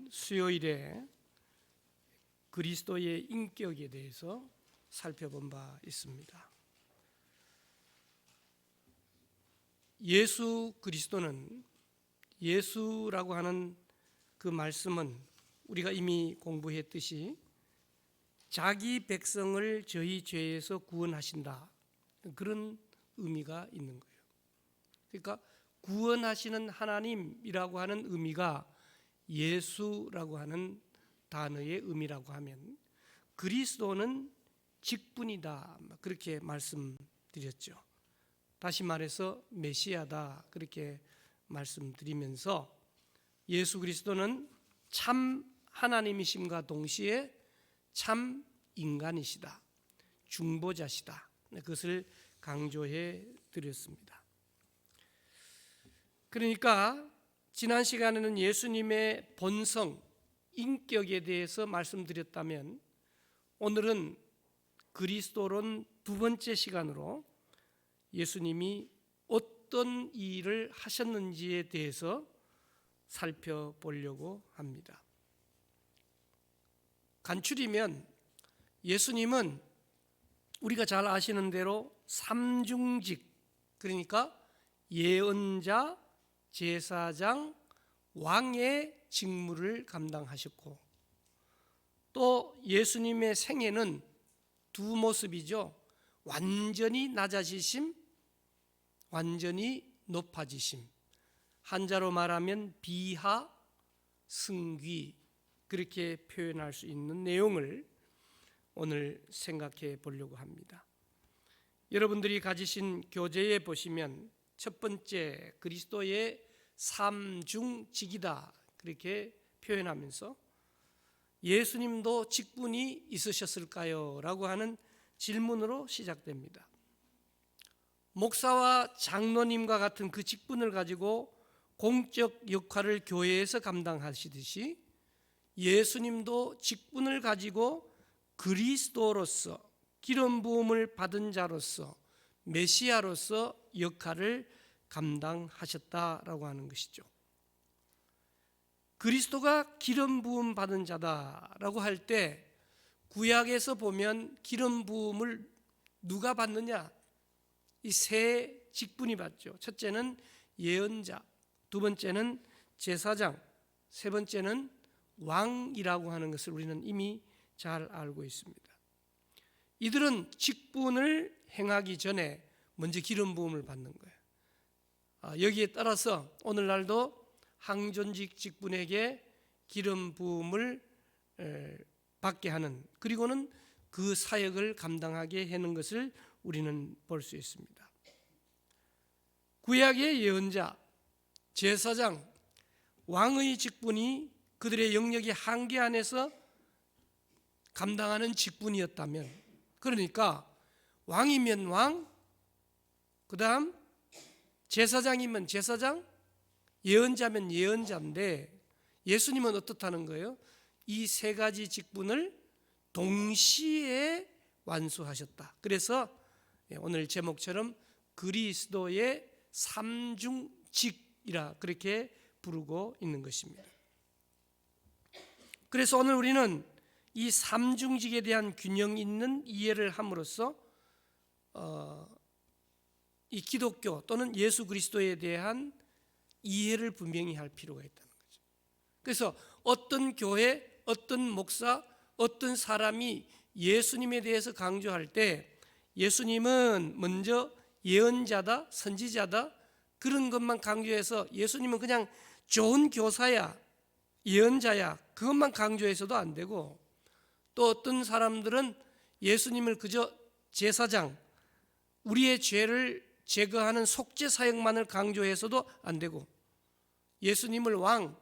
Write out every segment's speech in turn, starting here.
수요일에 그리스도의 인격에 대해서 살펴본 바 있습니다. 예수 그리스도는, 예수라고 하는 그 말씀은 우리가 이미 공부했듯이 자기 백성을 저희 죄에서 구원하신다, 그런 의미가 있는 거예요. 그러니까 구원하시는 하나님이라고 하는 의미가 예수라고 하는 단어의 의미라고 하면, 그리스도는 직분이다, 그렇게 말씀드렸죠. 다시 말해서 메시아다, 그렇게 말씀드리면서 예수 그리스도는 참 하나님이심과 동시에 참 인간이시다, 중보자시다, 그것을 강조해 드렸습니다. 그러니까 지난 시간에는 예수님의 본성, 인격에 대해서 말씀드렸다면, 오늘은 그리스도론 두 번째 시간으로 예수님이 어떤 일을 하셨는지에 대해서 살펴보려고 합니다. 간추리면 예수님은 우리가 잘 아시는 대로 삼중직, 그러니까 예언자, 제사장, 왕의 직무를 감당하셨고, 또 예수님의 생애는 두 모습이죠. 완전히 낮아지심, 완전히 높아지심. 한자로 말하면 비하, 승귀, 그렇게 표현할 수 있는 내용을 오늘 생각해 보려고 합니다. 여러분들이 가지신 교재에 보시면 첫 번째, 그리스도의 삼중직이다, 그렇게 표현하면서 예수님도 직분이 있으셨을까요? 라고 하는 질문으로 시작됩니다. 목사와 장로님과 같은 그 직분을 가지고 공적 역할을 교회에서 감당하시듯이 예수님도 직분을 가지고 그리스도로서, 기름 부음을 받은 자로서, 메시아로서 역할을 감당하셨다라고 하는 것이죠. 그리스도가 기름 부음 받은 자다라고 할 때, 구약에서 보면 기름 부음을 누가 받느냐? 이 세 직분이 받죠. 첫째는 예언자, 두 번째는 제사장, 세 번째는 왕이라고 하는 것을 우리는 이미 잘 알고 있습니다. 이들은 직분을 행하기 전에 먼저 기름 부음을 받는 거예요. 여기에 따라서 오늘날도 항존직 직분에게 기름 부음을 받게 하는, 그리고는 그 사역을 감당하게 하는 것을 우리는 볼 수 있습니다. 구약의 예언자, 제사장, 왕의 직분이 그들의 영역의 한계 안에서 감당하는 직분이었다면, 그러니까 왕이면 왕, 그 다음 제사장이면 제사장, 예언자면 예언자인데, 예수님은 어떻다는 거예요? 이 세 가지 직분을 동시에 완수하셨다. 그래서 오늘 제목처럼 그리스도의 삼중직이라 그렇게 부르고 있는 것입니다. 그래서 오늘 우리는 이 삼중직에 대한 균형 있는 이해를 함으로써 이 기독교 또는 예수 그리스도에 대한 이해를 분명히 할 필요가 있다는 거죠. 그래서 어떤 교회, 어떤 목사, 어떤 사람이 예수님에 대해서 강조할 때 예수님은 먼저 예언자다, 선지자다, 그런 것만 강조해서 예수님은 그냥 좋은 교사야, 예언자야, 그것만 강조해서도 안 되고, 또 어떤 사람들은 예수님을 그저 제사장, 우리의 죄를 제거하는 속죄 사역만을 강조해서도 안 되고, 예수님을 왕,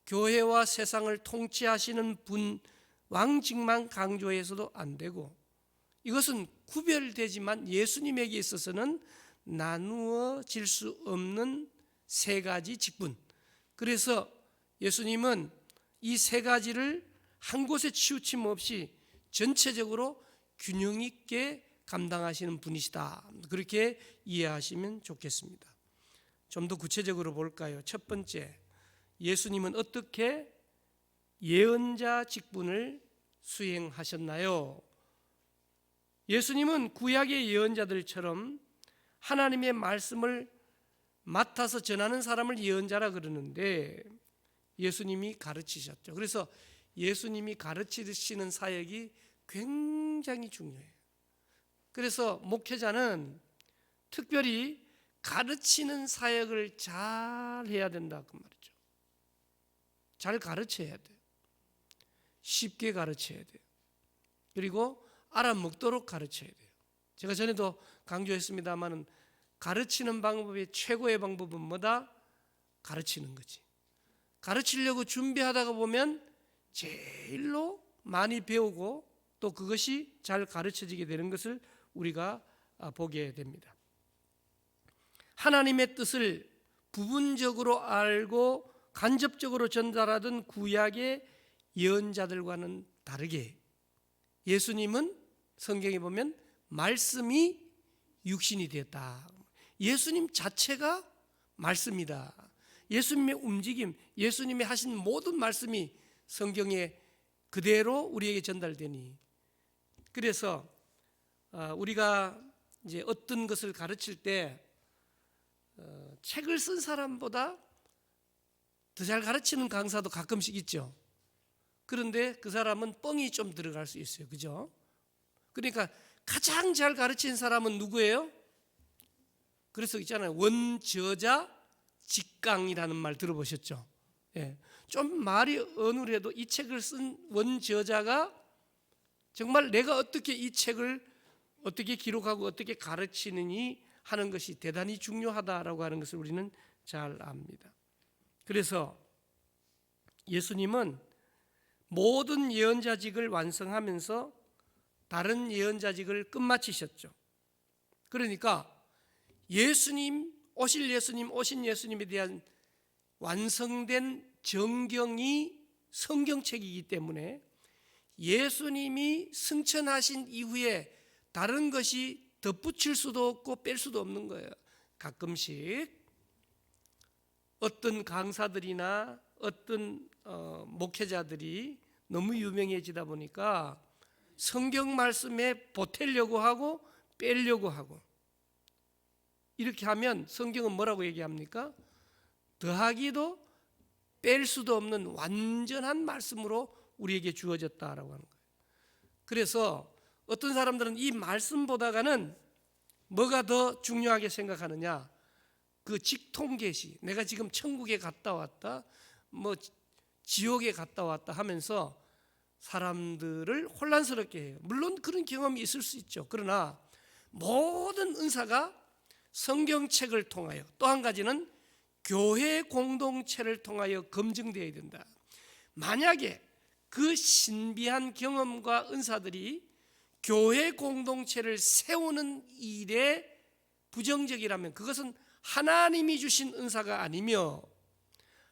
교회와 세상을 통치하시는 분, 왕직만 강조해서도 안 되고, 이것은 구별되지만 예수님에게 있어서는 나누어질 수 없는 세 가지 직분. 그래서 예수님은 이 세 가지를 한 곳에 치우침 없이 전체적으로 균형 있게 감당하시는 분이시다, 그렇게 이해하시면 좋겠습니다. 좀 더 구체적으로 볼까요? 첫 번째, 예수님은 어떻게 예언자 직분을 수행하셨나요? 예수님은 구약의 예언자들처럼 하나님의 말씀을 맡아서 전하는 사람을 예언자라 그러는데 예수님이 가르치셨죠. 그래서 예수님이 가르치시는 사역이 굉장히 중요해요. 그래서 목회자는 특별히 가르치는 사역을 잘 해야 된다 그 말이죠. 잘 가르쳐야 돼요. 쉽게 가르쳐야 돼요. 그리고 알아먹도록 가르쳐야 돼요. 제가 전에도 강조했습니다만 가르치는 방법의 최고의 방법은 뭐다? 가르치는 거지. 가르치려고 준비하다가 보면 제일로 많이 배우고 또 그것이 잘 가르쳐지게 되는 것을 우리가 보게 됩니다. 하나님의 뜻을 부분적으로 알고 간접적으로 전달하던 구약의 예언자들과는 다르게 예수님은 성경에 보면 말씀이 육신이 되었다. 예수님 자체가 말씀이다. 예수님의 움직임, 예수님이 하신 모든 말씀이 성경에 그대로 우리에게 전달되니, 그래서 우리가 이제 어떤 것을 가르칠 때 책을 쓴 사람보다 더 잘 가르치는 강사도 가끔씩 있죠. 그런데 그 사람은 뻥이 좀 들어갈 수 있어요. 그죠? 그러니까 가장 잘 가르친 사람은 누구예요? 그래서 있잖아요. 원저자 직강이라는 말 들어보셨죠? 예. 좀 말이 어눌해도 이 책을 쓴 원저자가 정말 내가 어떻게 이 책을 어떻게 기록하고 어떻게 가르치느니 하는 것이 대단히 중요하다라고 하는 것을 우리는 잘 압니다. 그래서 예수님은 모든 예언자직을 완성하면서 다른 예언자직을 끝마치셨죠. 그러니까 오신 예수님에 대한 완성된 정경이 성경책이기 때문에 예수님이 승천하신 이후에 다른 것이 덧붙일 수도 없고 뺄 수도 없는 거예요. 가끔씩 어떤 강사들이나 어떤 목회자들이 너무 유명해지다 보니까 성경 말씀에 보태려고 하고 빼려고 하고, 이렇게 하면 성경은 뭐라고 얘기합니까? 더하기도 뺄 수도 없는 완전한 말씀으로 우리에게 주어졌다라고 하는 거예요. 그래서 어떤 사람들은 이 말씀보다가는 뭐가 더 중요하게 생각하느냐? 그 직통계시, 내가 지금 천국에 갔다 왔다, 뭐 지옥에 갔다 왔다 하면서 사람들을 혼란스럽게 해요. 물론 그런 경험이 있을 수 있죠. 그러나 모든 은사가 성경책을 통하여, 또 한 가지는 교회 공동체를 통하여 검증되어야 된다. 만약에 그 신비한 경험과 은사들이 교회 공동체를 세우는 일에 부정적이라면 그것은 하나님이 주신 은사가 아니며,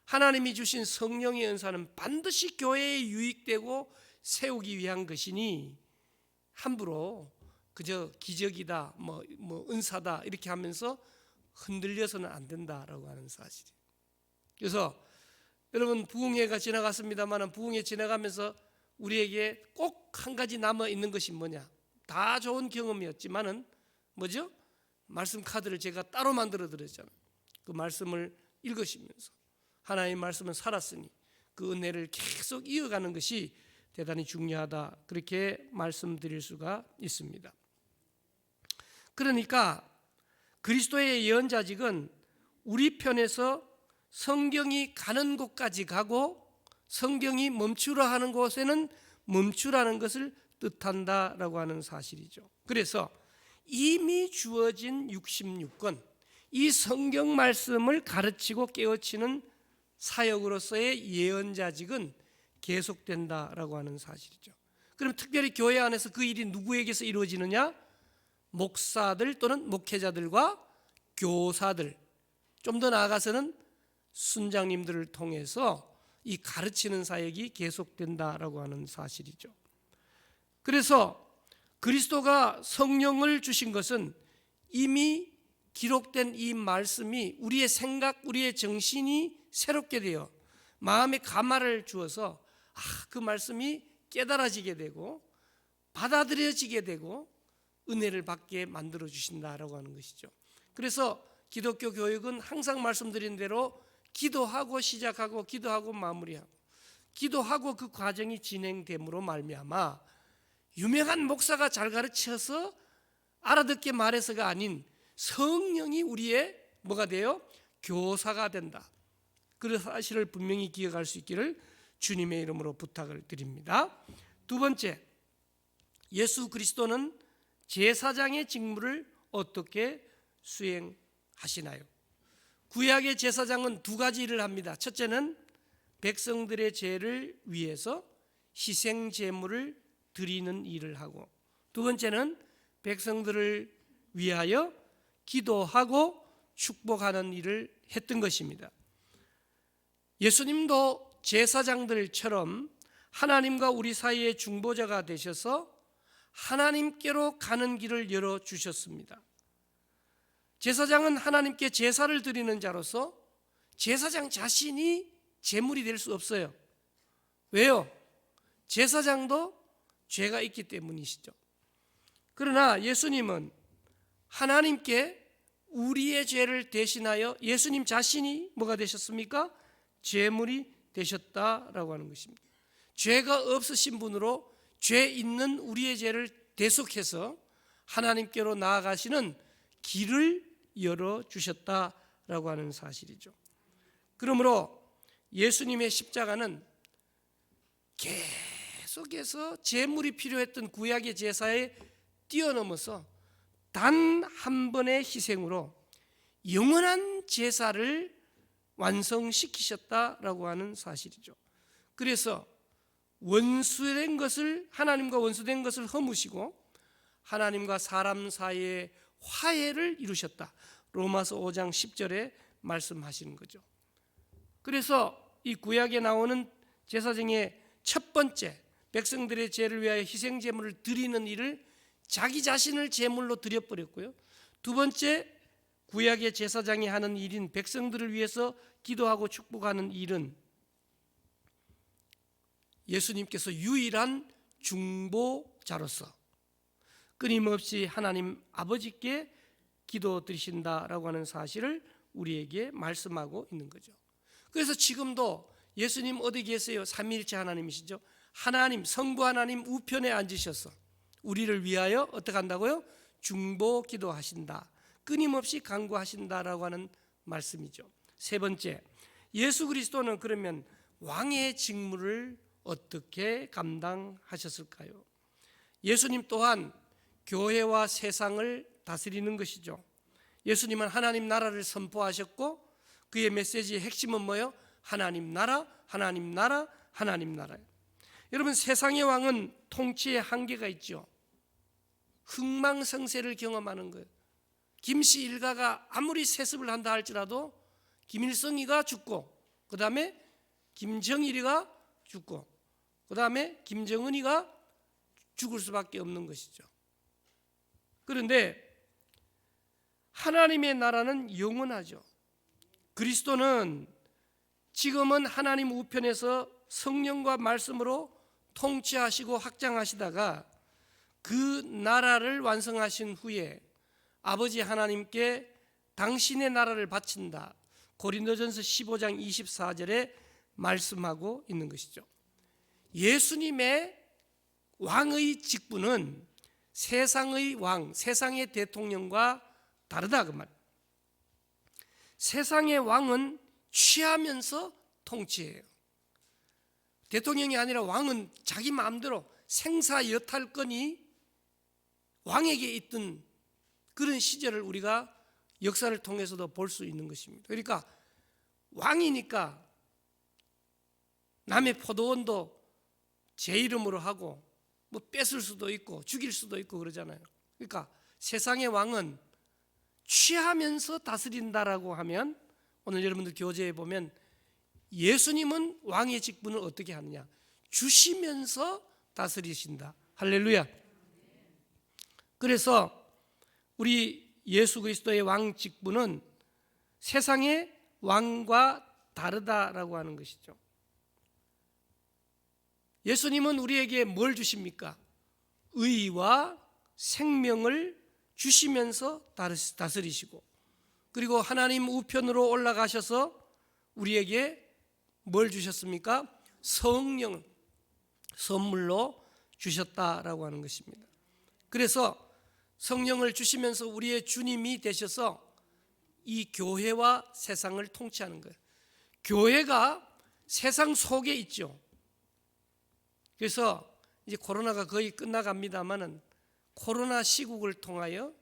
하나님이 주신 성령의 은사는 반드시 교회에 유익되고 세우기 위한 것이니 함부로 그저 기적이다, 뭐 은사다 이렇게 하면서 흔들려서는 안 된다라고 하는 사실이에요. 그래서 여러분, 부흥회가 지나갔습니다만 부흥회 지나가면서 우리에게 꼭 한 가지 남아 있는 것이 뭐냐? 다 좋은 경험이었지만은 뭐죠? 말씀 카드를 제가 따로 만들어 드렸잖아요. 그 말씀을 읽으시면서 하나님의 말씀은 살았으니 그 은혜를 계속 이어가는 것이 대단히 중요하다, 그렇게 말씀드릴 수가 있습니다. 그러니까 그리스도의 예언자직은 우리 편에서 성경이 가는 곳까지 가고 성경이 멈추라 하는 곳에는 멈추라는 것을 뜻한다라고 하는 사실이죠. 그래서 이미 주어진 66권, 이 성경 말씀을 가르치고 깨우치는 사역으로서의 예언자직은 계속된다라고 하는 사실이죠. 그럼 특별히 교회 안에서 그 일이 누구에게서 이루어지느냐? 목사들 또는 목회자들과 교사들, 좀 더 나아가서는 순장님들을 통해서 이 가르치는 사역이 계속된다라고 하는 사실이죠. 그래서 그리스도가 성령을 주신 것은 이미 기록된 이 말씀이 우리의 생각, 우리의 정신이 새롭게 되어 마음에 감화를 주어서 그 말씀이 깨달아지게 되고 받아들여지게 되고 은혜를 받게 만들어 주신다라고 하는 것이죠. 그래서 기독교 교육은 항상 말씀드린 대로 기도하고 시작하고 기도하고 마무리하고 기도하고 그 과정이 진행됨으로 말미암아 유명한 목사가 잘 가르쳐서 알아듣게 말해서가 아닌 성령이 우리의 뭐가 돼요? 교사가 된다. 그 사실을 분명히 기억할 수 있기를 주님의 이름으로 부탁을 드립니다. 두 번째, 예수 그리스도는 제사장의 직무를 어떻게 수행하시나요? 구약의 제사장은 두 가지 일을 합니다. 첫째는 백성들의 죄를 위해서 희생 제물을 드리는 일을 하고, 두 번째는 백성들을 위하여 기도하고 축복하는 일을 했던 것입니다. 예수님도 제사장들처럼 하나님과 우리 사이의 중보자가 되셔서 하나님께로 가는 길을 열어주셨습니다. 제사장은 하나님께 제사를 드리는 자로서 제사장 자신이 제물이 될 수 없어요. 왜요? 제사장도 죄가 있기 때문이시죠. 그러나 예수님은 하나님께 우리의 죄를 대신하여 예수님 자신이 뭐가 되셨습니까? 제물이 되셨다라고 하는 것입니다. 죄가 없으신 분으로 죄 있는 우리의 죄를 대속해서 하나님께로 나아가시는 길을 열어주셨다라고 하는 사실이죠. 그러므로 예수님의 십자가는 계속해서 제물이 필요했던 구약의 제사에 뛰어넘어서 단 한 번의 희생으로 영원한 제사를 완성시키셨다라고 하는 사실이죠. 그래서 원수된 것을 하나님과 원수된 것을 허무시고 하나님과 사람 사이의 화해를 이루셨다. 로마서 5장 10절에 말씀하시는 거죠. 그래서 이 구약에 나오는 제사장의 첫 번째 백성들의 죄를 위하여 희생 제물을 드리는 일을 자기 자신을 제물로 드려버렸고요. 두 번째 구약의 제사장이 하는 일인 백성들을 위해서 기도하고 축복하는 일은 예수님께서 유일한 중보자로서 끊임없이 하나님 아버지께 기도 드리신다라고 하는 사실을 우리에게 말씀하고 있는 거죠. 그래서 지금도 예수님 어디 계세요? 삼위일체 하나님이시죠. 하나님, 성부 하나님 우편에 앉으셔서 우리를 위하여 어떻게 한다고요? 중보 기도하신다. 끊임없이 간구하신다라고 하는 말씀이죠. 세 번째, 예수 그리스도는 그러면 왕의 직무를 어떻게 감당하셨을까요? 예수님 또한 교회와 세상을 다스리는 것이죠. 예수님은 하나님 나라를 선포하셨고 그의 메시지의 핵심은 뭐예요? 하나님 나라, 하나님 나라, 하나님 나라예요. 여러분, 세상의 왕은 통치의 한계가 있죠. 흥망성쇠를 경험하는 거예요. 김씨 일가가 아무리 세습을 한다 할지라도 김일성이가 죽고 그 다음에 김정일이가 죽고 그 다음에 김정은이가 죽을 수밖에 없는 것이죠. 그런데 하나님의 나라는 영원하죠. 그리스도는 지금은 하나님 우편에서 성령과 말씀으로 통치하시고 확장하시다가 그 나라를 완성하신 후에 아버지 하나님께 당신의 나라를 바친다. 고린도전서 15장 24절에 말씀하고 있는 것이죠. 예수님의 왕의 직분은 세상의 왕, 세상의 대통령과 다르다 그 말. 세상의 왕은 취하면서 통치해요. 대통령이 아니라 왕은 자기 마음대로 생사여탈권이 왕에게 있던 그런 시절을 우리가 역사를 통해서도 볼 수 있는 것입니다. 그러니까 왕이니까 남의 포도원도 제 이름으로 하고 뭐 뺏을 수도 있고 죽일 수도 있고 그러잖아요. 그러니까 세상의 왕은 취하면서 다스린다라고 하면 오늘 여러분들 교재에 보면 예수님은 왕의 직분을 어떻게 하느냐? 주시면서 다스리신다. 할렐루야. 그래서 우리 예수 그리스도의 왕 직분은 세상의 왕과 다르다라고 하는 것이죠. 예수님은 우리에게 뭘 주십니까? 의와 생명을 주시면서 다스리시고, 그리고 하나님 우편으로 올라가셔서 우리에게 뭘 주셨습니까? 성령을 선물로 주셨다라고 하는 것입니다. 그래서 성령을 주시면서 우리의 주님이 되셔서 이 교회와 세상을 통치하는 거예요. 교회가 세상 속에 있죠. 그래서 이제 코로나가 거의 끝나갑니다만은 코로나 시국을 통하여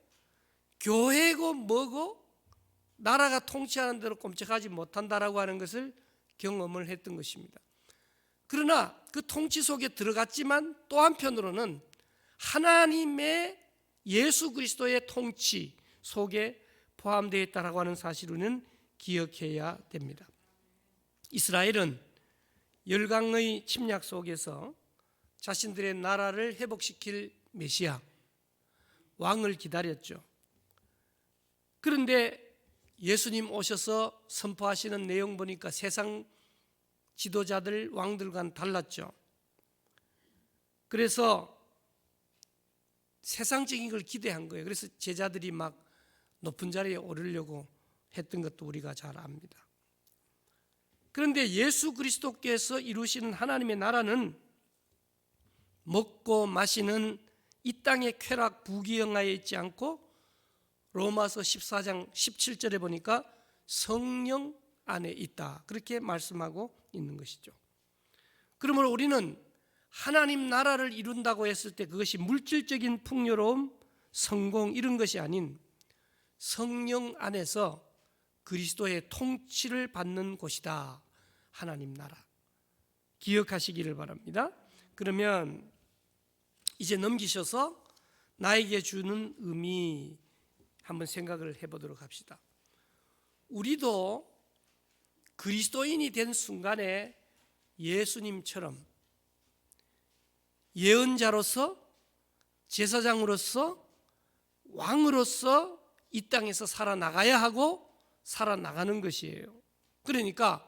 교회고 뭐고 나라가 통치하는 대로 꼼짝하지 못한다라고 하는 것을 경험을 했던 것입니다. 그러나 그 통치 속에 들어갔지만 또 한편으로는 하나님의 예수 그리스도의 통치 속에 포함되어 있다라고 하는 사실은 기억해야 됩니다. 이스라엘은 열강의 침략 속에서 자신들의 나라를 회복시킬 메시아 왕을 기다렸죠. 그런데 예수님 오셔서 선포하시는 내용 보니까 세상 지도자들 왕들과는 달랐죠. 그래서 세상적인 걸 기대한 거예요. 그래서 제자들이 막 높은 자리에 오르려고 했던 것도 우리가 잘 압니다. 그런데 예수 그리스도께서 이루시는 하나님의 나라는 먹고 마시는 이 땅의 쾌락 부귀영화에 있지 않고 로마서 14장 17절에 보니까 성령 안에 있다, 그렇게 말씀하고 있는 것이죠. 그러므로 우리는 하나님 나라를 이룬다고 했을 때 그것이 물질적인 풍요로움, 성공 이런 것이 아닌 성령 안에서 그리스도의 통치를 받는 곳이다, 하나님 나라. 기억하시기를 바랍니다. 그러면 이제 넘기셔서 나에게 주는 의미 한번 생각을 해보도록 합시다. 우리도 그리스도인이 된 순간에 예수님처럼 예언자로서, 제사장으로서, 왕으로서 이 땅에서 살아나가야 하고 살아나가는 것이에요. 그러니까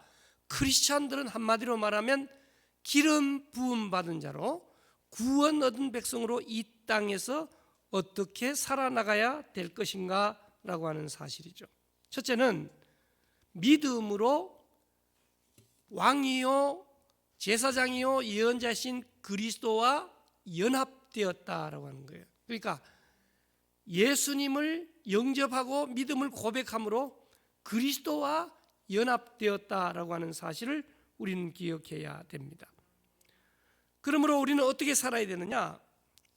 크리스찬들은 한마디로 말하면 기름 부음 받은 자로 구원 얻은 백성으로 이 땅에서 어떻게 살아나가야 될 것인가 라고 하는 사실이죠. 첫째는 믿음으로 왕이요 제사장이요 예언자신 그리스도와 연합되었다라고 하는 거예요. 그러니까 예수님을 영접하고 믿음을 고백함으로 그리스도와 연합되었다라고 하는 사실을 우리는 기억해야 됩니다. 그러므로 우리는 어떻게 살아야 되느냐?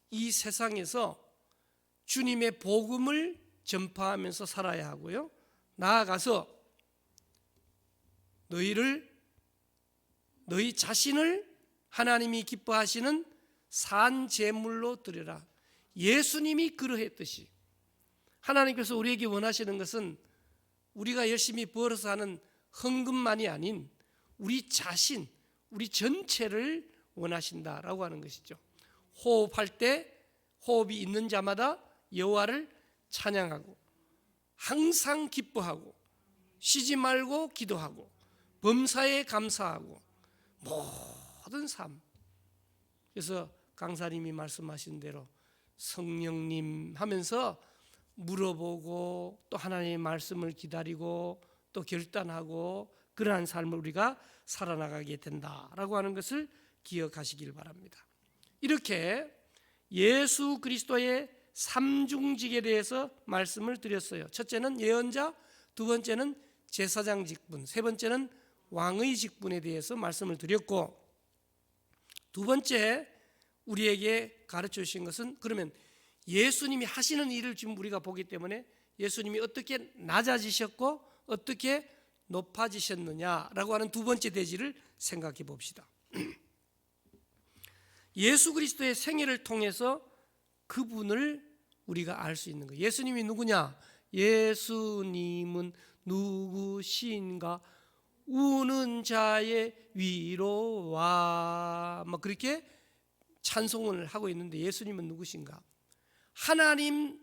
이 세상에서 주님의 복음을 전파하면서 살아야 하고요, 나아가서 너희 자신을 하나님이 기뻐하시는 산 제물로 드려라. 예수님이 그러했듯이 하나님께서 우리에게 원하시는 것은 우리가 열심히 벌어서 하는 헌금만이 아닌 우리 자신, 우리 전체를 원하신다라고 하는 것이죠. 호흡할 때 호흡이 있는 자마다 여호와를 찬양하고 항상 기뻐하고 쉬지 말고 기도하고 범사에 감사하고 모든 삶. 그래서 강사님이 말씀하신 대로 성령님 하면서 물어보고 또 하나님의 말씀을 기다리고 또 결단하고 그러한 삶을 우리가 살아나가게 된다라고 하는 것을 기억하시길 바랍니다. 이렇게 예수 그리스도의 삼중직에 대해서 말씀을 드렸어요. 첫째는 예언자, 두 번째는 제사장 직분, 세 번째는 왕의 직분에 대해서 말씀을 드렸고, 두 번째 우리에게 가르쳐 주신 것은 그러면 예수님이 하시는 일을 지금 우리가 보기 때문에 예수님이 어떻게 낮아지셨고 어떻게 높아지셨느냐라고 하는 두 번째 대지를 생각해 봅시다. 예수 그리스도의 생애를 통해서 그분을 우리가 알 수 있는 거예요. 예수님이 누구냐? 예수님은 누구신가? 우는 자의 위로와 막 그렇게 찬송을 하고 있는데 예수님은 누구신가? 하나님,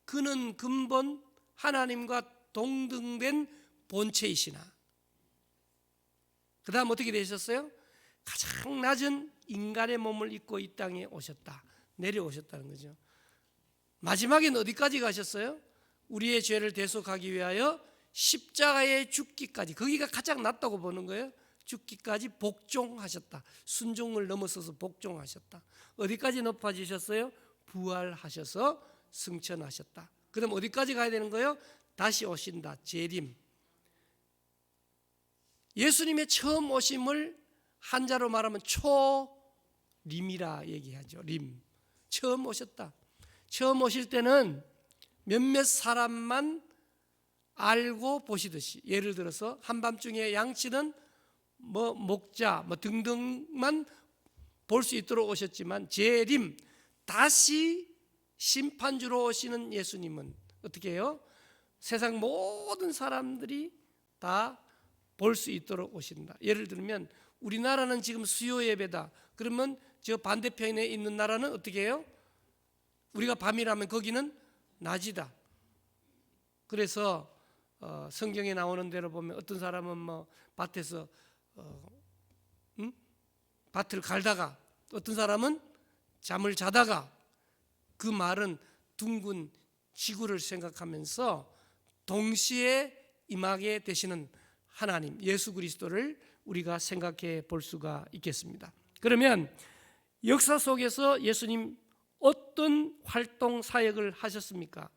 그는 근본 하나님과 동등된 본체이시나, 그 다음 어떻게 되셨어요? 가장 낮은 인간의 몸을 입고 이 땅에 오셨다. 내려오셨다는 거죠. 마지막엔 어디까지 가셨어요? 우리의 죄를 대속하기 위하여 십자가에 죽기까지, 거기가 가장 낮다고 보는 거예요. 죽기까지 복종하셨다. 순종을 넘어서서 복종하셨다. 어디까지 높아지셨어요? 부활하셔서 승천하셨다. 그럼 어디까지 가야 되는 거예요? 다시 오신다. 재림. 예수님의 처음 오심을 한자로 말하면 초림이라 얘기하죠. 림. 처음 오셨다. 처음 오실 때는 몇몇 사람만 알고 보시듯이, 예를 들어서 한밤중에 양치는 목자 등등만 볼 수 있도록 오셨지만, 재림, 다시 심판주로 오시는 예수님은 어떻게 해요? 세상 모든 사람들이 다 볼 수 있도록 오신다. 예를 들면 우리나라는 지금 수요 예배다. 그러면 저 반대편에 있는 나라는 어떻게 해요? 우리가 밤이라면 거기는 낮이다. 그래서 성경에 나오는 대로 보면 어떤 사람은 밭에서 밭을 갈다가, 어떤 사람은 잠을 자다가, 그 말은 둥근 지구를 생각하면서 동시에 임하게 되시는 하나님 예수 그리스도를 우리가 생각해 볼 수가 있겠습니다. 그러면 역사 속에서 예수님 어떤 활동 사역을 하셨습니까?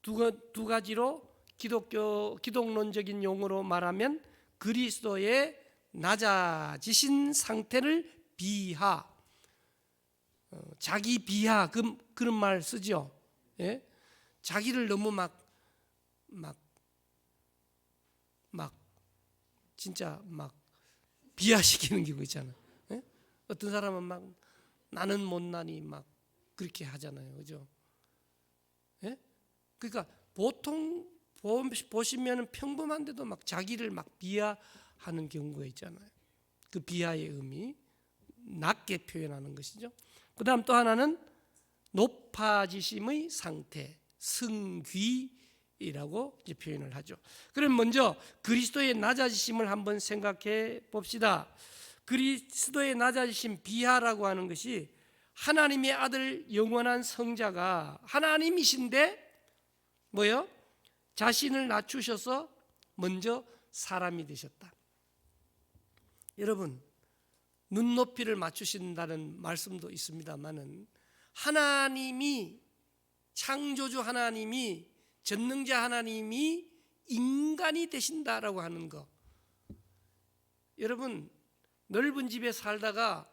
두 가지로 기독론적인 용어로 말하면 그리스도의 낮아지신 상태를 비하, 자기 비하, 그런 말 쓰죠. 예? 자기를 너무 진짜 비하시키는 경우 있잖아요. 예? 어떤 사람은 나는 못나니 그렇게 하잖아요. 그죠? 예? 그러니까 보통 보시면 평범한데도 자기를 비하하는 경우가 있잖아요. 그 비하의 의미, 낮게 표현하는 것이죠. 그 다음 또 하나는 높아지심의 상태, 승귀라고 표현을 하죠. 그럼 먼저 그리스도의 낮아지심을 한번 생각해 봅시다. 그리스도의 낮아지심, 비하라고 하는 것이 하나님의 아들 영원한 성자가 하나님이신데 뭐요? 자신을 낮추셔서 먼저 사람이 되셨다. 여러분, 눈높이를 맞추신다는 말씀도 있습니다만은, 하나님이, 창조주 하나님이, 전능자 하나님이 인간이 되신다라고 하는 거. 여러분, 넓은 집에 살다가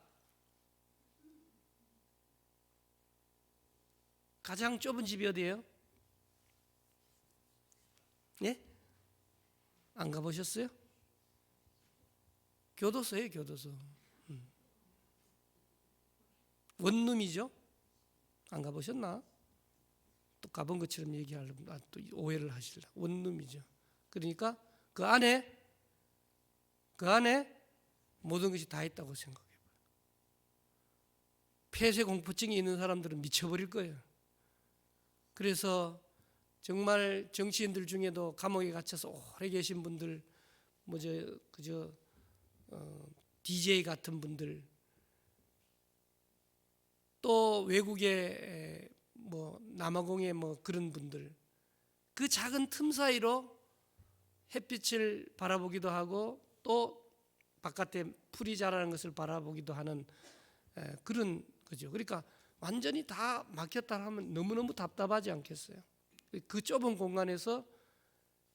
가장 좁은 집이 어디예요? 예? 안 가보셨어요? 교도소예요, 교도소. 원룸이죠? 안 가보셨나? 또 가본 것처럼 얘기하려면 또 오해를 하실라. 원룸이죠. 그러니까 그 안에 모든 것이 다 있다고 생각해봐요. 폐쇄 공포증이 있는 사람들은 미쳐버릴 거예요. 그래서 정말 정치인들 중에도 감옥에 갇혀서 오래 계신 분들, DJ 같은 분들, 또 외국의 남아공의 그런 분들, 그 작은 틈 사이로 햇빛을 바라보기도 하고 또 바깥에 풀이 자라는 것을 바라보기도 하는 그런 거죠. 그러니까 완전히 다 막혔다 하면 너무너무 답답하지 않겠어요? 그 좁은 공간에서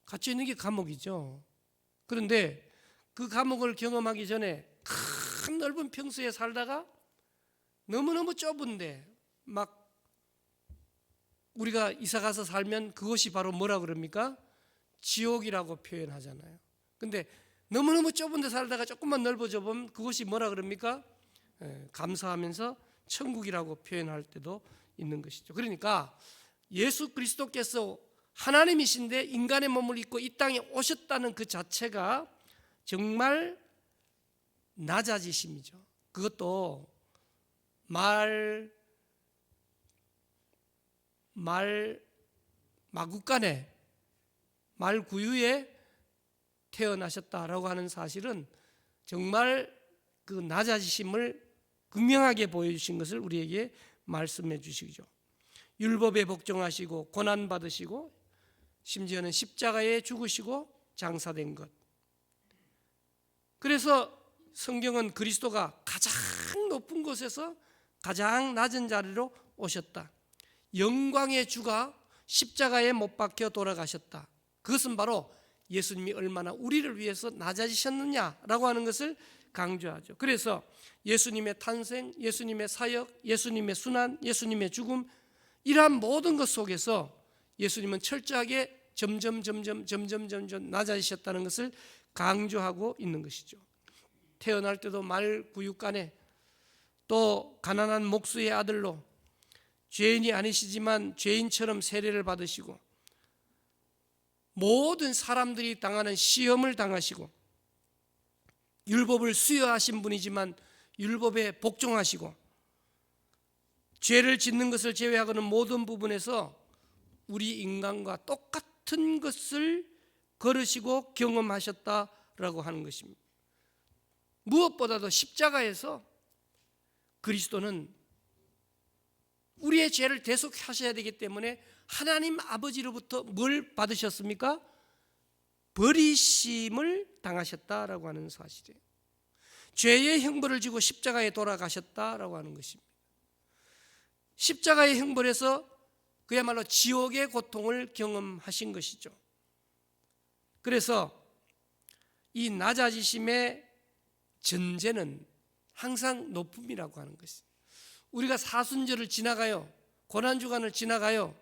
갇혀 있는 게 감옥이죠. 그런데 그 감옥을 경험하기 전에 큰 넓은 평수에 살다가 너무너무 좁은데 우리가 이사가서 살면 그것이 바로 뭐라 그럽니까? 지옥이라고 표현하잖아요. 근데 너무너무 좁은 데 살다가 조금만 넓어져 보면 그것이 뭐라 그럽니까? 감사하면서 천국이라고 표현할 때도 있는 것이죠. 그러니까 예수 그리스도께서 하나님이신데 인간의 몸을 입고 이 땅에 오셨다는 그 자체가 정말 낮아지심이죠. 그것도 마구간에, 말구유에 태어나셨다라고 하는 사실은 정말 그 낮아지심을 극명하게 보여주신 것을 우리에게 말씀해 주시죠. 율법에 복종하시고 고난 받으시고 심지어는 십자가에 죽으시고 장사된 것. 그래서 성경은 그리스도가 가장 높은 곳에서 가장 낮은 자리로 오셨다. 영광의 주가 십자가에 못 박혀 돌아가셨다. 그것은 바로 예수님이 얼마나 우리를 위해서 낮아지셨느냐라고 하는 것을 강조하죠. 그래서 예수님의 탄생, 예수님의 사역, 예수님의 순환, 예수님의 죽음, 이러한 모든 것 속에서 예수님은 철저하게 점점 낮아지셨다는 것을 강조하고 있는 것이죠. 태어날 때도 말구육간에, 또 가난한 목수의 아들로 죄인이 아니시지만 죄인처럼 세례를 받으시고 모든 사람들이 당하는 시험을 당하시고 율법을 수여하신 분이지만 율법에 복종하시고 죄를 짓는 것을 제외하고는 모든 부분에서 우리 인간과 똑같은 것을 걸으시고 경험하셨다라고 하는 것입니다. 무엇보다도 십자가에서 그리스도는 우리의 죄를 대속하셔야 되기 때문에 하나님 아버지로부터 뭘 받으셨습니까? 버리심을 당하셨다라고 하는 사실이에요. 죄의 형벌을 지고 십자가에 돌아가셨다라고 하는 것입니다. 십자가의 형벌에서 그야말로 지옥의 고통을 경험하신 것이죠. 그래서 이 낮아지심의 전제는 항상 높음이라고 하는 것입니다. 우리가 사순절을 지나가요, 고난주간을 지나가요,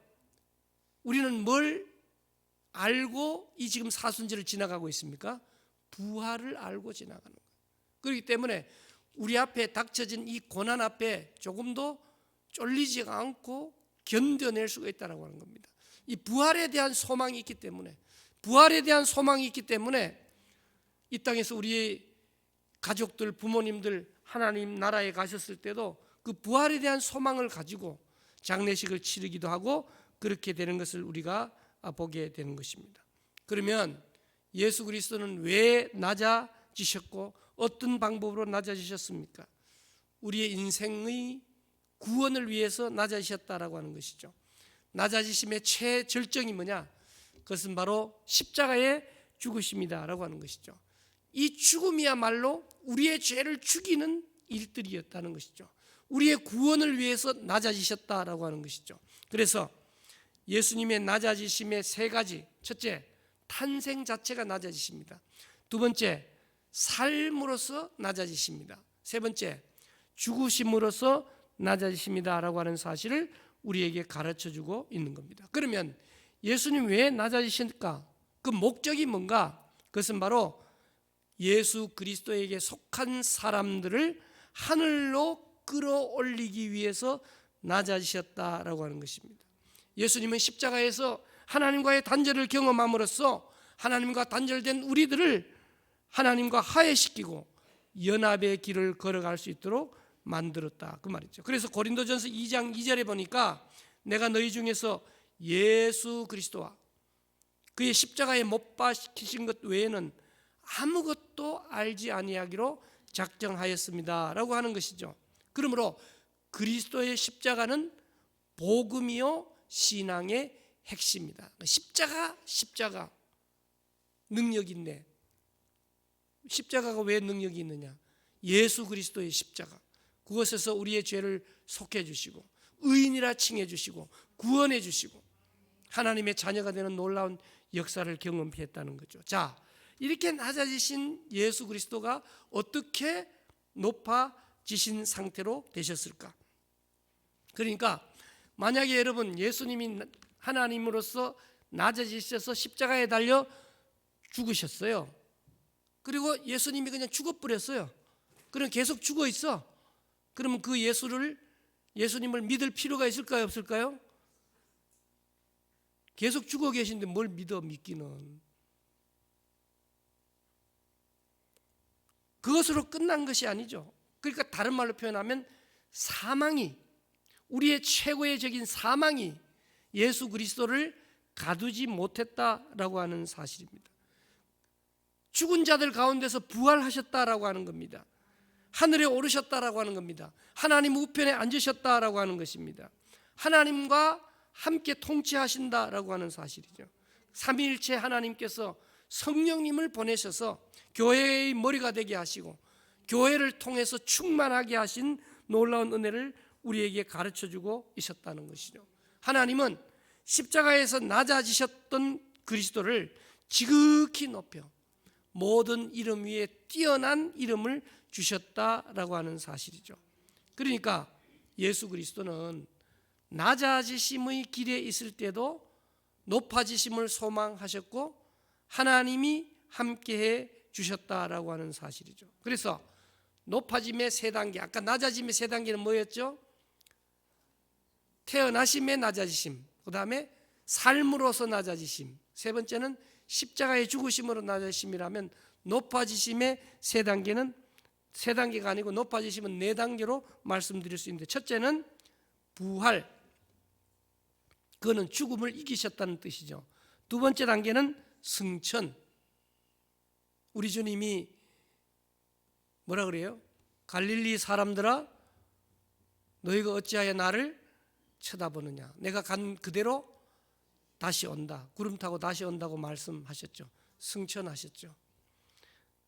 우리는 뭘 알고 이 지금 사순절을 지나가고 있습니까? 부활을 알고 지나가는 거예요. 그렇기 때문에 우리 앞에 닥쳐진 이 고난 앞에 조금도 쫄리지가 않고 견뎌낼 수가 있다고 하는 겁니다. 이 부활에 대한 소망이 있기 때문에, 이 땅에서 우리의 가족들, 부모님들 하나님 나라에 가셨을 때도 그 부활에 대한 소망을 가지고 장례식을 치르기도 하고 그렇게 되는 것을 우리가 보게 되는 것입니다. 그러면 예수 그리스도는 왜 낮아지셨고 어떤 방법으로 낮아지셨습니까? 우리의 인생의 구원을 위해서 낮아지셨다라고 하는 것이죠. 낮아지심의 최절정이 뭐냐? 그것은 바로 십자가의 죽으심이다라고 하는 것이죠. 이 죽음이야말로 우리의 죄를 죽이는 일들이었다는 것이죠. 우리의 구원을 위해서 낮아지셨다라고 하는 것이죠. 그래서 예수님의 낮아지심의 세 가지, 첫째, 탄생 자체가 낮아지십니다. 두 번째, 삶으로서 낮아지십니다. 세 번째, 죽으심으로서 낮아지십니다라고 하는 사실을 우리에게 가르쳐주고 있는 겁니다. 그러면 예수님 왜 낮아지실까? 그 목적이 뭔가? 그것은 바로 예수 그리스도에게 속한 사람들을 하늘로 끌어올리기 위해서 낮아지셨다라고 하는 것입니다. 예수님은 십자가에서 하나님과의 단절을 경험함으로써 하나님과 단절된 우리들을 하나님과 화해시키고 연합의 길을 걸어갈 수 있도록 만들었다, 그 말이죠. 그래서 고린도전서 2장 2절에 보니까 내가 너희 중에서 예수 그리스도와 그의 십자가에 못 박히신 것 외에는 아무것도 알지 아니하기로 작정하였습니다라고 하는 것이죠. 그러므로 그리스도의 십자가는 복음이요 신앙의 핵심이다. 십자가 능력이 있네. 십자가가 왜 능력이 있느냐? 예수 그리스도의 십자가, 그것에서 우리의 죄를 속해 주시고 의인이라 칭해 주시고 구원해 주시고 하나님의 자녀가 되는 놀라운 역사를 경험했다는 거죠. 자, 이렇게 낮아지신 예수 그리스도가 어떻게 높아지신 상태로 되셨을까? 그러니까 만약에 여러분 예수님이 하나님으로서 낮아지셔서 십자가에 달려 죽으셨어요. 그리고 예수님이 그냥 죽어버렸어요. 그럼 계속 죽어 있어. 그러면 그 예수님을 믿을 필요가 있을까요, 없을까요? 계속 죽어 계신데 뭘 믿기는. 그것으로 끝난 것이 아니죠. 그러니까 다른 말로 표현하면 사망이, 우리의 최고의 적인 사망이 예수 그리스도를 가두지 못했다라고 하는 사실입니다. 죽은 자들 가운데서 부활하셨다라고 하는 겁니다. 하늘에 오르셨다라고 하는 겁니다. 하나님 우편에 앉으셨다라고 하는 것입니다. 하나님과 함께 통치하신다라고 하는 사실이죠. 삼위일체 하나님께서 성령님을 보내셔서 교회의 머리가 되게 하시고 교회를 통해서 충만하게 하신 놀라운 은혜를 우리에게 가르쳐주고 있었다는 것이죠. 하나님은 십자가에서 낮아지셨던 그리스도를 지극히 높여 모든 이름 위에 뛰어난 이름을 주셨다라고 하는 사실이죠. 그러니까 예수 그리스도는 낮아지심의 길에 있을 때도 높아지심을 소망하셨고 하나님이 함께해 주셨다라고 하는 사실이죠. 그래서 높아짐의 세 단계, 아까 낮아짐의 세 단계는 뭐였죠? 태어나심의 낮아지심, 그 다음에 삶으로서 낮아지심, 세 번째는 십자가의 죽으심으로 낮아지심이라면 높아지심의 세 단계는 세 단계가 아니고 높아지심은 네 단계로 말씀드릴 수 있는데, 첫째는 부활, 그거는 죽음을 이기셨다는 뜻이죠. 두 번째 단계는 승천, 우리 주님이 뭐라 그래요? 갈릴리 사람들아 너희가 어찌하여 나를 쳐다보느냐, 내가 간 그대로 다시 온다, 구름 타고 다시 온다고 말씀하셨죠. 승천하셨죠.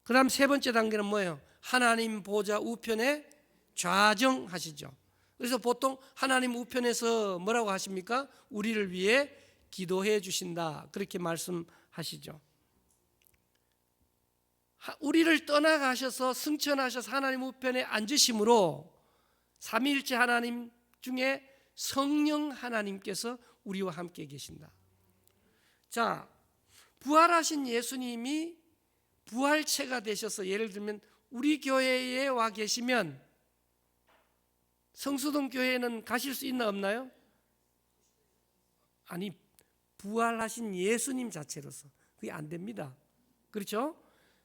그 다음 세 번째 단계는 뭐예요? 하나님 보좌 우편에 좌정하시죠. 그래서 보통 하나님 우편에서 뭐라고 하십니까? 우리를 위해 기도해 주신다, 그렇게 말씀하시죠. 우리를 떠나가셔서 승천하셔서 하나님 우편에 앉으심으로 삼위일체 하나님 중에 성령 하나님께서 우리와 함께 계신다. 자, 부활하신 예수님이 부활체가 되셔서, 예를 들면 우리 교회에 와 계시면 성수동 교회는 가실 수 있나 없나요? 아니, 부활하신 예수님 자체로서 그게 안 됩니다. 그렇죠?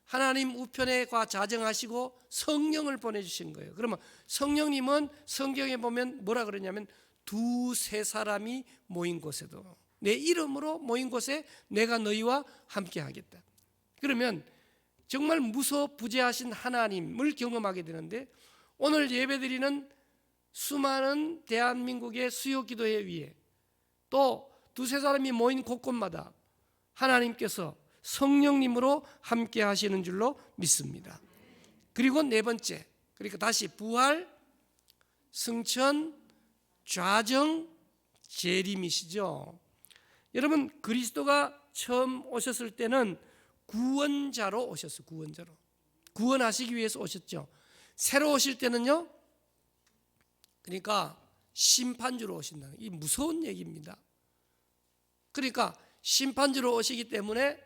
하나님 우편에 좌정하시고 성령을 보내주신 거예요. 그러면 성령님은 성경에 보면 뭐라 그러냐면 두세 사람이 모인 곳에도, 내 이름으로 모인 곳에 내가 너희와 함께 하겠다. 그러면 정말 무소부재하신 하나님을 경험하게 되는데, 오늘 예배드리는 수많은 대한민국의 수요기도회 위에 또 두세 사람이 모인 곳곳마다 하나님께서 성령님으로 함께 하시는 줄로 믿습니다. 그리고 네 번째, 그러니까 다시 부활, 승천, 좌정, 재림이시죠. 여러분, 그리스도가 처음 오셨을 때는 구원자로 오셨어요. 구원자로 구원하시기 위해서 오셨죠. 새로 오실 때는요, 그러니까 심판주로 오신다. 이 무서운 얘기입니다. 그러니까 심판주로 오시기 때문에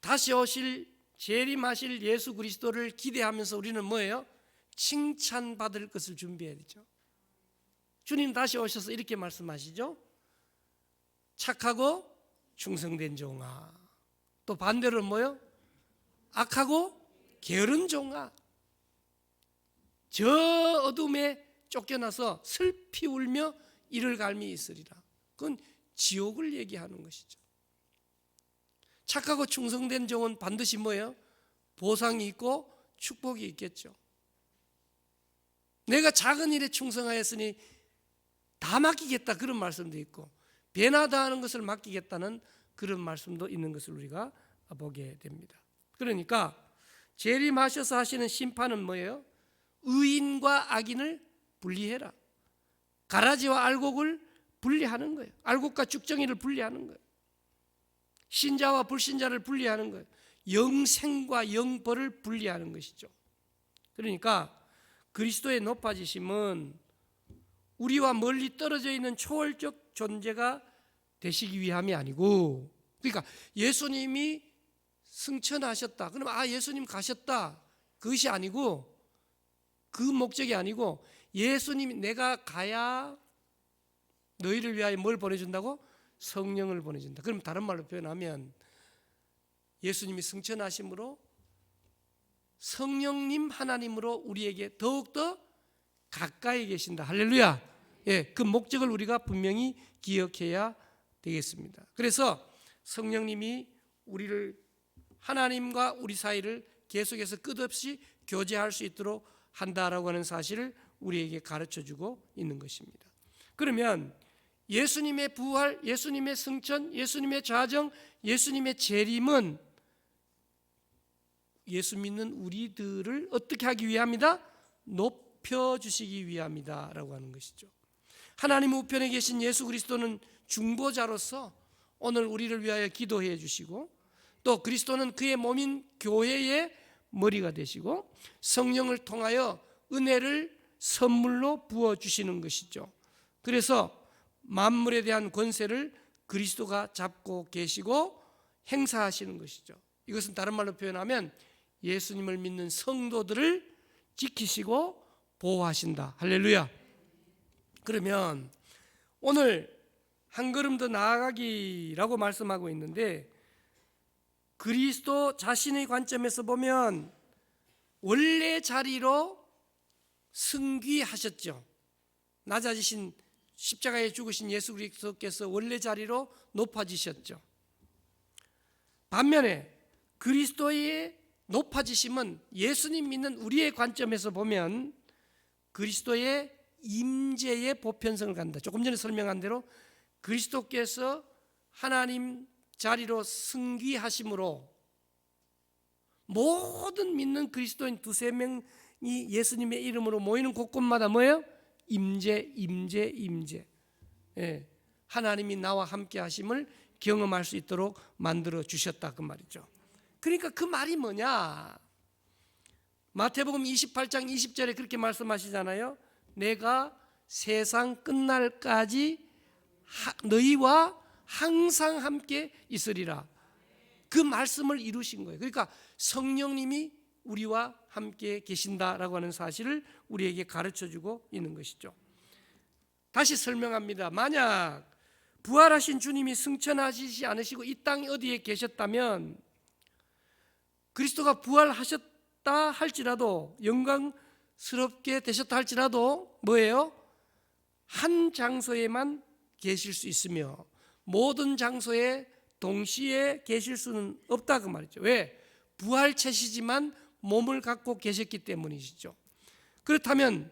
다시 오실 재림하실 예수 그리스도를 기대하면서 우리는 뭐예요? 칭찬받을 것을 준비해야 되죠. 주님 다시 오셔서 이렇게 말씀하시죠. 착하고 충성된 종아. 또 반대로 뭐요? 악하고 게으른 종아. 저 어둠에 쫓겨나서 슬피 울며 이를 갈미 있으리라. 그건 지옥을 얘기하는 것이죠. 착하고 충성된 종은 반드시 뭐예요? 보상이 있고 축복이 있겠죠. 내가 작은 일에 충성하였으니 다 맡기겠다, 그런 말씀도 있고, 배나 다하는 것을 맡기겠다는 그런 말씀도 있는 것을 우리가 보게 됩니다. 그러니까 재림하셔서 하시는 심판은 뭐예요? 의인과 악인을 분리해라. 가라지와 알곡을 분리하는 거예요. 알곡과 죽정이를 분리하는 거예요. 신자와 불신자를 분리하는 거예요. 영생과 영벌을 분리하는 것이죠. 그러니까 그리스도의 높아지심은 우리와 멀리 떨어져 있는 초월적 존재가 되시기 위함이 아니고, 그러니까 예수님이 승천하셨다, 그러면 예수님 가셨다, 그것이 아니고, 그 목적이 아니고, 예수님이 내가 가야 너희를 위하여 뭘 보내준다고? 성령을 보내준다. 그럼 다른 말로 표현하면 예수님이 승천하심으로 성령님 하나님으로 우리에게 더욱더 가까이 계신다. 할렐루야. 예, 그 목적을 우리가 분명히 기억해야 되겠습니다. 그래서 성령님이 우리를, 하나님과 우리 사이를 계속해서 끝없이 교제할 수 있도록 한다라고 하는 사실을 우리에게 가르쳐주고 있는 것입니다. 그러면 예수님의 부활, 예수님의 승천, 예수님의 좌정, 예수님의 재림은 예수 믿는 우리들을 어떻게 하기 위함이다? 높여주시기 위함이다라고 하는 것이죠. 하나님 우편에 계신 예수 그리스도는 중보자로서 오늘 우리를 위하여 기도해 주시고, 또 그리스도는 그의 몸인 교회의 머리가 되시고 성령을 통하여 은혜를 선물로 부어주시는 것이죠. 그래서 만물에 대한 권세를 그리스도가 잡고 계시고 행사하시는 것이죠. 이것은 다른 말로 표현하면 예수님을 믿는 성도들을 지키시고 보호하신다. 할렐루야. 그러면 오늘 한 걸음 더 나아가기라고 말씀하고 있는데, 그리스도 자신의 관점에서 보면 원래 자리로 승귀하셨죠. 낮아지신 십자가에 죽으신 예수 그리스도께서 원래 자리로 높아지셨죠. 반면에 그리스도의 높아지심은 예수님 믿는 우리의 관점에서 보면 그리스도의 임재의 보편성을 갖는다. 조금 전에 설명한 대로 그리스도께서 하나님 자리로 승귀하심으로 모든 믿는 그리스도인 두세 명이 예수님의 이름으로 모이는 곳곳마다 뭐예요? 임재. 예, 하나님이 나와 함께 하심을 경험할 수 있도록 만들어 주셨다 그 말이죠. 그러니까 그 말이 뭐냐? 마태복음 28장 20절에 그렇게 말씀하시잖아요. 내가 세상 끝날까지 너희와 항상 함께 있으리라. 그 말씀을 이루신 거예요. 그러니까 성령님이 우리와 함께 계신다라고 하는 사실을 우리에게 가르쳐주고 있는 것이죠. 다시 설명합니다. 만약 부활하신 주님이 승천하시지 않으시고 이 땅 어디에 계셨다면, 그리스도가 부활하셨다 할지라도, 영광스럽게 되셨다 할지라도 뭐예요? 한 장소에만 계실 수 있으며 모든 장소에 동시에 계실 수는 없다 그 말이죠. 왜? 부활체시지만 몸을 갖고 계셨기 때문이시죠. 그렇다면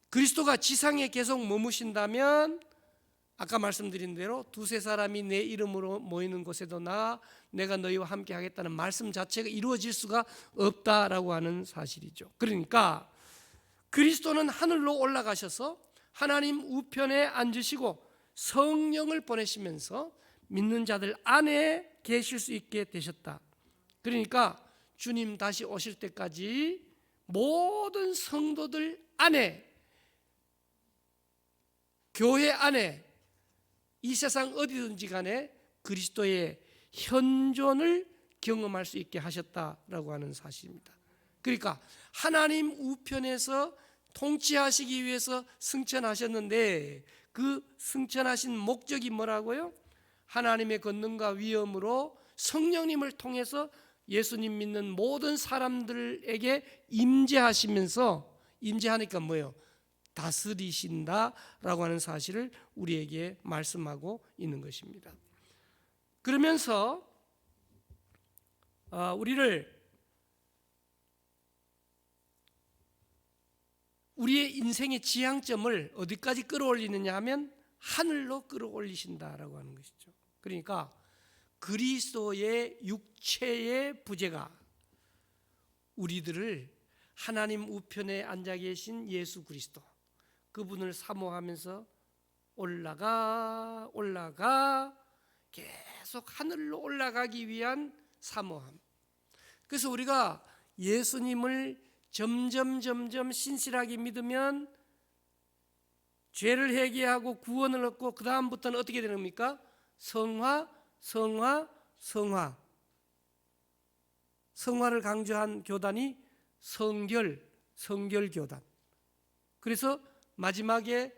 그리스도가 지상에 계속 머무신다면 아까 말씀드린 대로 두세 사람이 내 이름으로 모이는 곳에도 내가 너희와 함께 하겠다는 말씀 자체가 이루어질 수가 없다라고 하는 사실이죠. 그러니까 그리스도는 하늘로 올라가셔서 하나님 우편에 앉으시고 성령을 보내시면서 믿는 자들 안에 계실 수 있게 되셨다. 그러니까 주님 다시 오실 때까지 모든 성도들 안에, 교회 안에, 이 세상 어디든지 간에 그리스도의 현존을 경험할 수 있게 하셨다라고 하는 사실입니다. 그러니까 하나님 우편에서 통치하시기 위해서 승천하셨는데 그 승천하신 목적이 뭐라고요? 하나님의 권능과 위엄으로 성령님을 통해서 예수님 믿는 모든 사람들에게 임재하시면서, 임재하니까 뭐예요? 다스리신다라고 하는 사실을 우리에게 말씀하고 있는 것입니다. 그러면서 우리의 인생의 지향점을 어디까지 끌어올리느냐 하면 하늘로 끌어올리신다라고 하는 것이죠. 그러니까 그리스도의 육체의 부재가 우리들을 하나님 우편에 앉아 계신 예수 그리스도, 그분을 사모하면서 올라가 계속 하늘로 올라가기 위한 사모함. 그래서 우리가 예수님을 점점 신실하게 믿으면 죄를 회개하고 구원을 얻고 그 다음부터는 어떻게 되는 겁니까? 성화를 강조한 교단이 성결교단. 그래서 마지막에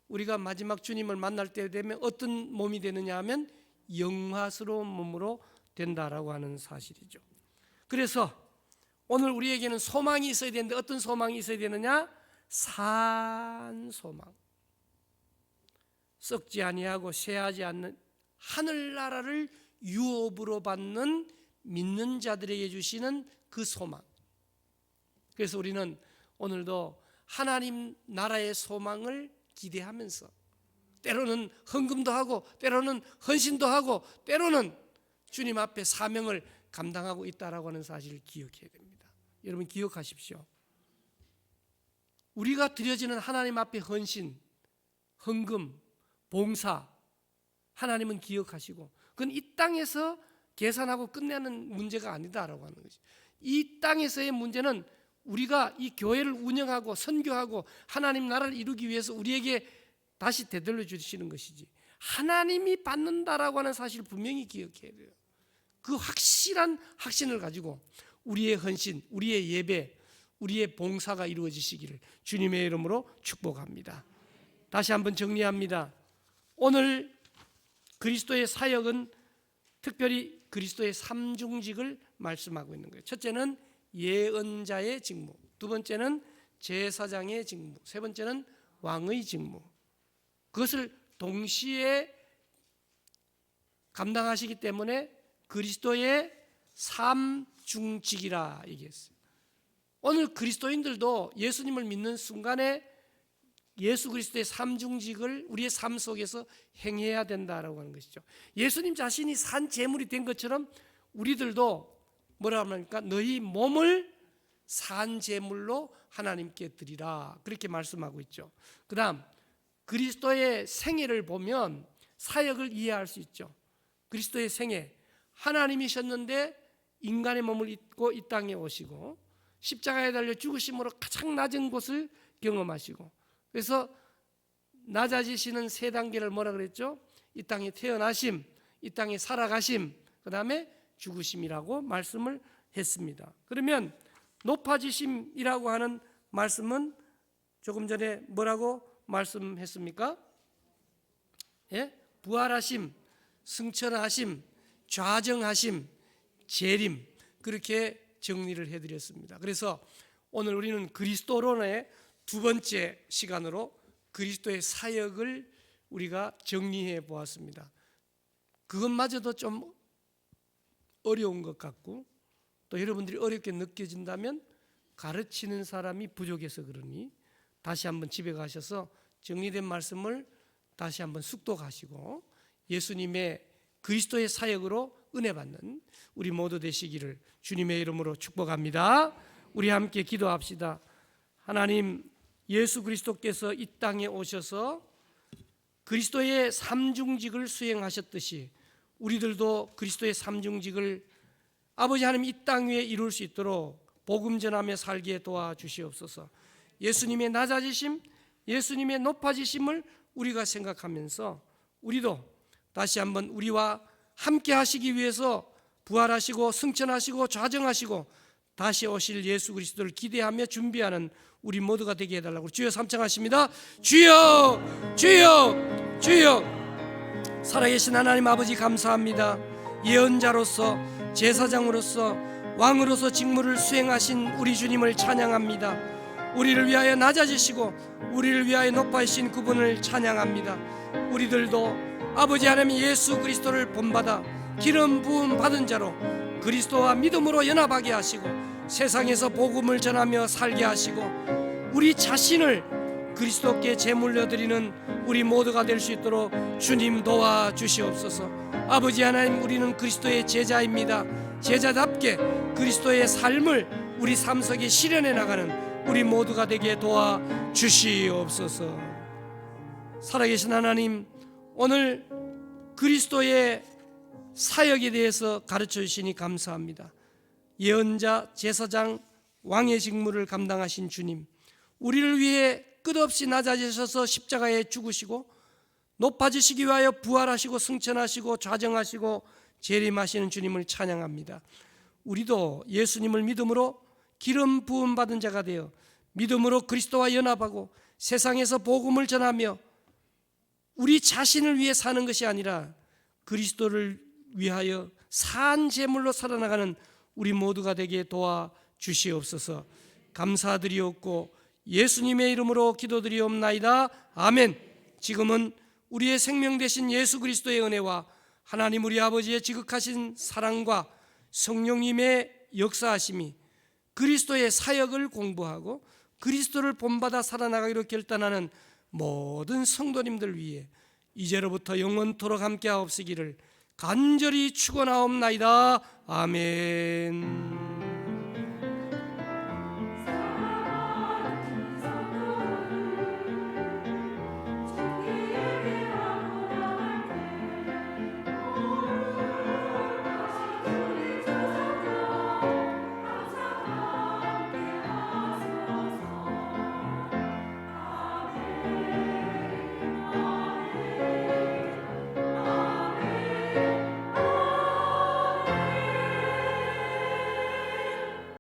우리가 마지막 주님을 만날 때 되면 어떤 몸이 되느냐 하면 영화스러운 몸으로 된다라고 하는 사실이죠. 그래서 오늘 우리에게는 소망이 있어야 되는데 어떤 소망이 있어야 되느냐? 산 소망. 썩지 아니하고 쇠하지 않는 하늘나라를 유업으로 받는 믿는 자들에게 주시는 그 소망. 그래서 우리는 오늘도 하나님 나라의 소망을 기대하면서 때로는 헌금도 하고 때로는 헌신도 하고 때로는 주님 앞에 사명을 감당하고 있다라고 하는 사실을 기억해야 됩니다. 여러분 기억하십시오. 우리가 드려지는 하나님 앞에 헌신, 헌금, 봉사, 하나님은 기억하시고 그건 이 땅에서 계산하고 끝내는 문제가 아니다라고 하는 거죠. 이 땅에서의 문제는 우리가 이 교회를 운영하고 선교하고 하나님 나라를 이루기 위해서 우리에게 다시 되돌려 주시는 것이지, 하나님이 받는다라고 하는 사실을 분명히 기억해야 돼요. 그 확실한 확신을 가지고 우리의 헌신, 우리의 예배, 우리의 봉사가 이루어지시기를 주님의 이름으로 축복합니다. 다시 한번 정리합니다. 오늘 그리스도의 사역은 특별히 그리스도의 삼중직을 말씀하고 있는 거예요. 첫째는 예언자의 직무, 두 번째는 제사장의 직무, 세 번째는 왕의 직무. 그것을 동시에 감당하시기 때문에 그리스도의 삼중직이라 얘기했어요. 오늘 그리스도인들도 예수님을 믿는 순간에 예수 그리스도의 삼중직을 우리의 삶 속에서 행해야 된다라고 하는 것이죠. 예수님 자신이 산 제물이 된 것처럼 우리들도 뭐라 합니까? 너희 몸을 산 제물로 하나님께 드리라, 그렇게 말씀하고 있죠. 그 다음 그리스도의 생애를 보면 사역을 이해할 수 있죠. 그리스도의 생애, 하나님이셨는데 인간의 몸을 입고 이 땅에 오시고 십자가에 달려 죽으심으로 가장 낮은 곳을 경험하시고, 그래서 낮아지시는 세 단계를 뭐라 그랬죠? 이 땅에 태어나심, 이 땅에 살아가심, 그 다음에 죽으심이라고 말씀을 했습니다. 그러면 높아지심이라고 하는 말씀은 조금 전에 뭐라고 말씀했습니까? 예? 부활하심, 승천하심, 좌정하심, 재림, 그렇게 정리를 해드렸습니다. 그래서 오늘 우리는 그리스도론의 두 번째 시간으로 그리스도의 사역을 우리가 정리해 보았습니다. 그것마저도 좀 어려운 것 같고, 또 여러분들이 어렵게 느껴진다면 가르치는 사람이 부족해서 그러니 다시 한번 집에 가셔서 정리된 말씀을 다시 한번 숙독하시고 예수님의 그리스도의 사역으로 은혜 받는 우리 모두 되시기를 주님의 이름으로 축복합니다. 우리 함께 기도합시다. 하나님, 예수 그리스도께서 이 땅에 오셔서 그리스도의 삼중직을 수행하셨듯이 우리들도 그리스도의 삼중직을 아버지 하나님 이 땅 위에 이룰 수 있도록 복음 전하며 살게 도와주시옵소서. 예수님의 낮아지심, 예수님의 높아지심을 우리가 생각하면서 우리도 다시 한번 우리와 함께 하시기 위해서 부활하시고 승천하시고 좌정하시고 다시 오실 예수 그리스도를 기대하며 준비하는 우리 모두가 되게 해달라고 주여 삼창하십니다. 주여, 주여, 주여. 살아계신 하나님 아버지 감사합니다. 예언자로서, 제사장으로서, 왕으로서 직무를 수행하신 우리 주님을 찬양합니다. 우리를 위하여 낮아지시고 우리를 위하여 높아지신 그분을 찬양합니다. 우리들도 아버지 하나님 예수 그리스도를 본받아 기름 부음 받은 자로 그리스도와 믿음으로 연합하게 하시고 세상에서 복음을 전하며 살게 하시고 우리 자신을 그리스도께 제물로 드리는 우리 모두가 될 수 있도록 주님 도와주시옵소서. 아버지 하나님, 우리는 그리스도의 제자입니다. 제자답게 그리스도의 삶을 우리 삶 속에 실현해 나가는 우리 모두가 되게 도와주시옵소서. 살아계신 하나님, 오늘 그리스도의 사역에 대해서 가르쳐 주시니 감사합니다. 예언자, 제사장, 왕의 직무를 감당하신 주님, 우리를 위해 끝없이 낮아지셔서 십자가에 죽으시고 높아지시기 위하여 부활하시고 승천하시고 좌정하시고 재림하시는 주님을 찬양합니다. 우리도 예수님을 믿음으로 기름 부음 받은 자가 되어 믿음으로 그리스도와 연합하고 세상에서 복음을 전하며 우리 자신을 위해 사는 것이 아니라 그리스도를 위하여 산 제물로 살아나가는 우리 모두가 되게 도와주시옵소서. 감사드리옵고 예수님의 이름으로 기도드리옵나이다. 아멘. 지금은 우리의 생명 되신 예수 그리스도의 은혜와 하나님 우리 아버지의 지극하신 사랑과 성령님의 역사하심이 그리스도의 사역을 공부하고 그리스도를 본받아 살아나가기로 결단하는 모든 성도님들 위해 이제로부터 영원토록 함께하옵시기를 간절히 축원하옵나이다. 아멘.